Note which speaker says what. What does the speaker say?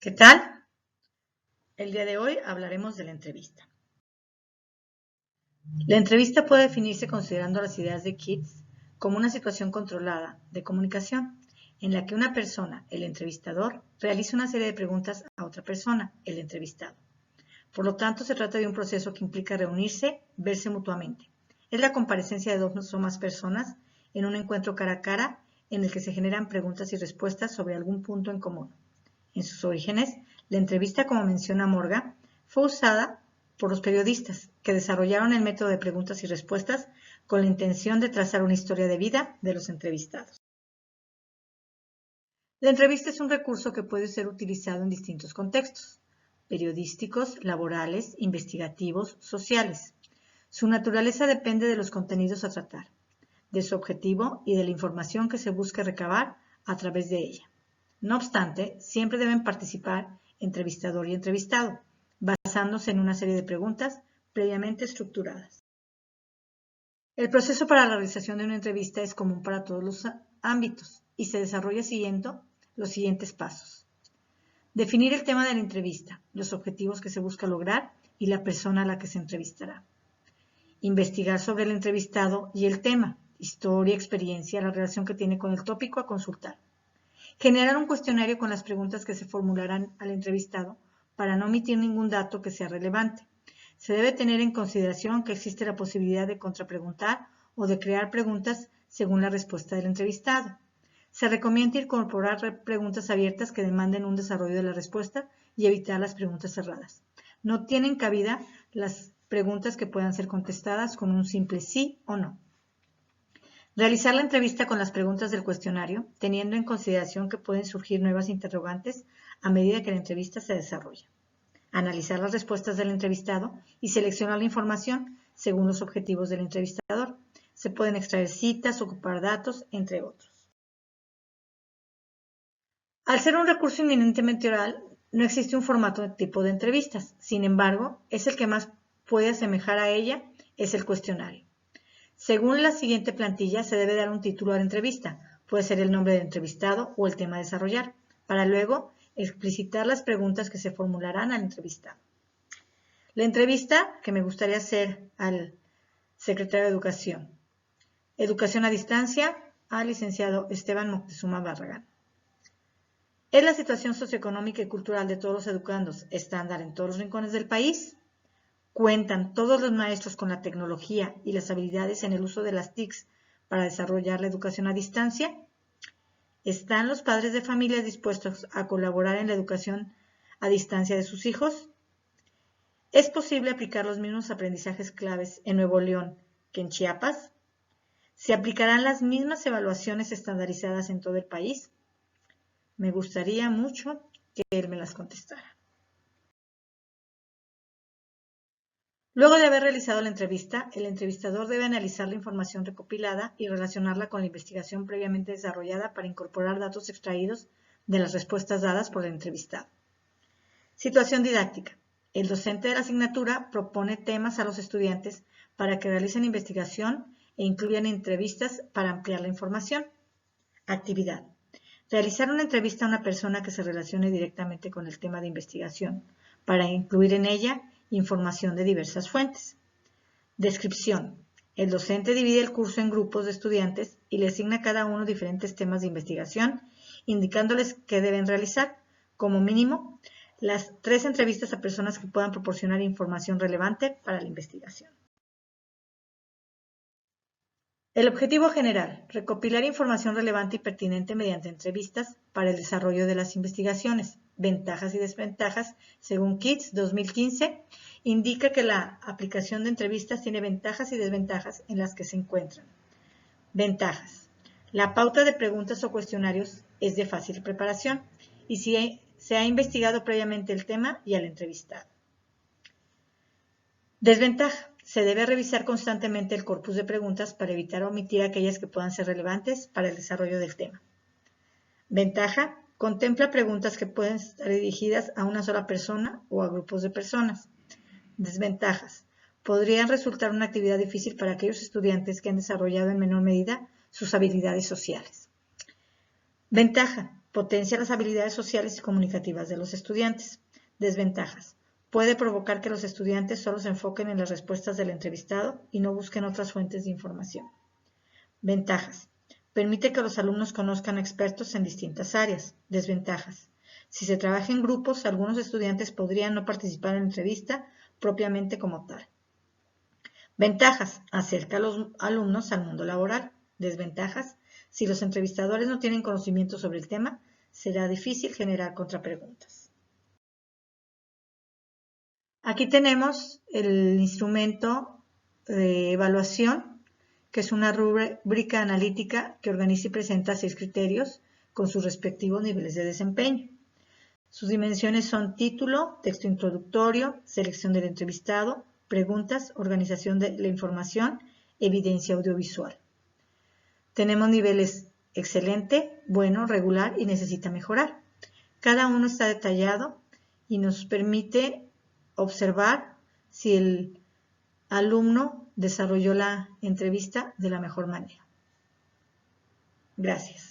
Speaker 1: ¿Qué tal? El día de hoy hablaremos de la entrevista. La entrevista puede definirse considerando las ideas de Keats como una situación controlada de comunicación en la que una persona, el entrevistador, realiza una serie de preguntas a otra persona, el entrevistado. Por lo tanto, se trata de un proceso que implica reunirse, verse mutuamente. Es la comparecencia de dos o más personas en un encuentro cara a cara en el que se generan preguntas y respuestas sobre algún punto en común. En sus orígenes, la entrevista, como menciona Morga, fue usada por los periodistas, que desarrollaron el método de preguntas y respuestas con la intención de trazar una historia de vida de los entrevistados. La entrevista es un recurso que puede ser utilizado en distintos contextos: periodísticos, laborales, investigativos, sociales. Su naturaleza depende de los contenidos a tratar, de su objetivo y de la información que se busca recabar a través de ella. No obstante, siempre deben participar entrevistador y entrevistado, basándose en una serie de preguntas previamente estructuradas. El proceso para la realización de una entrevista es común para todos los ámbitos y se desarrolla siguiendo los siguientes pasos. Definir el tema de la entrevista, los objetivos que se busca lograr y la persona a la que se entrevistará. Investigar sobre el entrevistado y el tema, historia, experiencia, la relación que tiene con el tópico a consultar. Generar un cuestionario con las preguntas que se formularán al entrevistado para no omitir ningún dato que sea relevante. Se debe tener en consideración que existe la posibilidad de contrapreguntar o de crear preguntas según la respuesta del entrevistado. Se recomienda incorporar preguntas abiertas que demanden un desarrollo de la respuesta y evitar las preguntas cerradas. No tienen cabida las preguntas que puedan ser contestadas con un simple sí o no. Realizar la entrevista con las preguntas del cuestionario, teniendo en consideración que pueden surgir nuevas interrogantes a medida que la entrevista se desarrolla. Analizar las respuestas del entrevistado y seleccionar la información según los objetivos del entrevistador. Se pueden extraer citas, ocupar datos, entre otros. Al ser un recurso inminentemente oral, no existe un formato de tipo de entrevistas. Sin embargo, es el que más puede asemejar a ella, es el cuestionario. Según la siguiente plantilla, se debe dar un título a la entrevista, puede ser el nombre del entrevistado o el tema a desarrollar, para luego explicitar las preguntas que se formularán al entrevistado. La entrevista que me gustaría hacer al secretario de Educación. Educación a distancia, al licenciado Esteban Moctezuma Barragán. ¿Es la situación socioeconómica y cultural de todos los educandos estándar en todos los rincones del país? ¿Cuentan todos los maestros con la tecnología y las habilidades en el uso de las TICs para desarrollar la educación a distancia? ¿Están los padres de familia dispuestos a colaborar en la educación a distancia de sus hijos? ¿Es posible aplicar los mismos aprendizajes claves en Nuevo León que en Chiapas? ¿Se aplicarán las mismas evaluaciones estandarizadas en todo el país? Me gustaría mucho que él me las contestara. Luego de haber realizado la entrevista, el entrevistador debe analizar la información recopilada y relacionarla con la investigación previamente desarrollada para incorporar datos extraídos de las respuestas dadas por el entrevistado. Situación didáctica. El docente de la asignatura propone temas a los estudiantes para que realicen investigación e incluyan entrevistas para ampliar la información. Actividad. Realizar una entrevista a una persona que se relacione directamente con el tema de investigación, para incluir en ella información de diversas fuentes. Descripción. El docente divide el curso en grupos de estudiantes y le asigna a cada uno diferentes temas de investigación, indicándoles qué deben realizar, como mínimo, las 3 entrevistas a personas que puedan proporcionar información relevante para la investigación. El objetivo general: recopilar información relevante y pertinente mediante entrevistas para el desarrollo de las investigaciones. Ventajas y desventajas, según Keats 2015, indica que la aplicación de entrevistas tiene ventajas y desventajas en las que se encuentran. Ventajas. La pauta de preguntas o cuestionarios es de fácil preparación y se ha investigado previamente el tema y al entrevistado. Desventaja. Se debe revisar constantemente el corpus de preguntas para evitar omitir aquellas que puedan ser relevantes para el desarrollo del tema. Ventaja. Contempla preguntas que pueden estar dirigidas a una sola persona o a grupos de personas. Desventajas. Podrían resultar una actividad difícil para aquellos estudiantes que han desarrollado en menor medida sus habilidades sociales. Ventaja. Potencia las habilidades sociales y comunicativas de los estudiantes. Desventajas. Puede provocar que los estudiantes solo se enfoquen en las respuestas del entrevistado y no busquen otras fuentes de información. Ventajas. Permite que los alumnos conozcan expertos en distintas áreas. Desventajas. Si se trabaja en grupos, algunos estudiantes podrían no participar en la entrevista propiamente como tal. Ventajas. Acerca a los alumnos al mundo laboral. Desventajas. Si los entrevistadores no tienen conocimiento sobre el tema, será difícil generar contrapreguntas. Aquí tenemos el instrumento de evaluación, que es una rúbrica analítica que organiza y presenta 6 criterios con sus respectivos niveles de desempeño. Sus dimensiones son título, texto introductorio, selección del entrevistado, preguntas, organización de la información, evidencia audiovisual. Tenemos niveles excelente, bueno, regular y necesita mejorar. Cada uno está detallado y nos permite observar si el alumno desarrolló la entrevista de la mejor manera. Gracias.